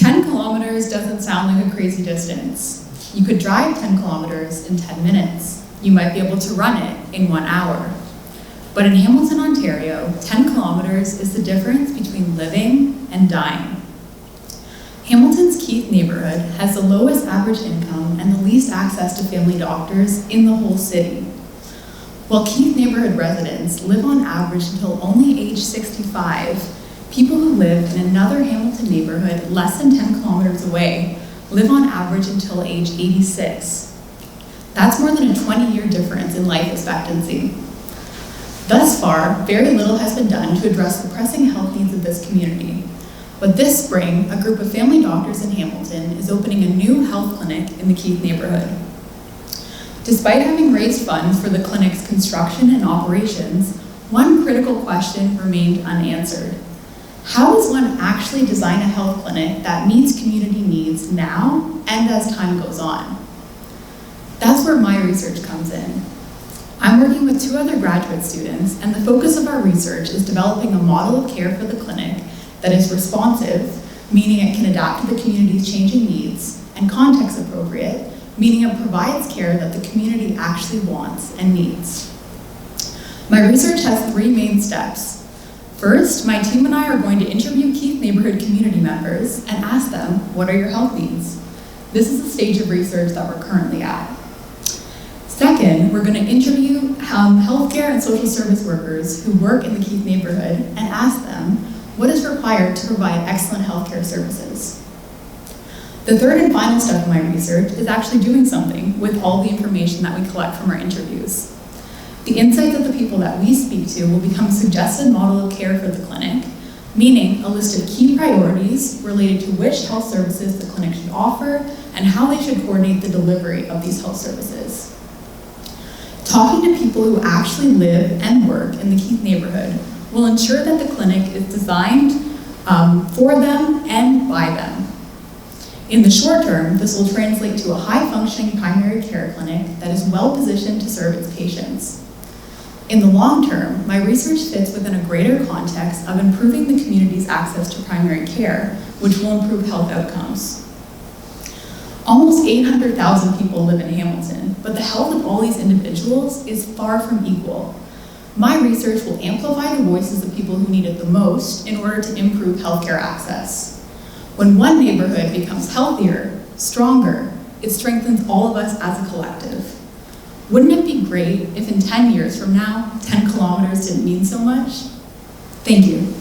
10 kilometers doesn't sound like a crazy distance. You could drive 10 kilometers in 10 minutes. You might be able to run it in 1 hour. But in Hamilton, Ontario, 10 kilometers is the difference between living and dying. Hamilton's Keith neighborhood has the lowest average income and the least access to family doctors in the whole city. While Keith neighborhood residents live on average until only age 65, people who live in another Hamilton neighborhood less than 10 kilometers away live on average until age 86. That's more than a 20-year difference in life expectancy. Thus far, very little has been done to address the pressing health needs of this community. But this spring, a group of family doctors in Hamilton is opening a new health clinic in the Keith neighborhood. Despite having raised funds for the clinic's construction and operations, one critical question remained unanswered. How does one actually design a health clinic that meets community needs now and as time goes on? That's where my research comes in. I'm working with 2 other graduate students, and the focus of our research is developing a model of care for the clinic that is responsive, meaning it can adapt to the community's changing needs, and context appropriate, meaning it provides care that the community actually wants and needs. My research has 3 main steps. First, my team and I are going to interview Keith neighborhood community members and ask them, what are your health needs? This is the stage of research that we're currently at. Second, we're going to interview healthcare and social service workers who work in the Keith neighborhood and ask them what is required to provide excellent healthcare services. The third and final step of my research is actually doing something with all the information that we collect from our interviews. The insights of the people that we speak to will become a suggested model of care for the clinic, meaning a list of key priorities related to which health services the clinic should offer and how they should coordinate the delivery of these health services. Talking to people who actually live and work in the Keith neighborhood will ensure that the clinic is designed for them and by them. In the short term, this will translate to a high-functioning primary care clinic that is well-positioned to serve its patients. In the long term, my research fits within a greater context of improving the community's access to primary care, which will improve health outcomes. Almost 800,000 people live in Hamilton, but the health of all these individuals is far from equal. My research will amplify the voices of people who need it the most in order to improve healthcare access. When one neighborhood becomes healthier, stronger, it strengthens all of us as a collective. Wouldn't it be great if in 10 years from now, 10 kilometers didn't mean so much? Thank you.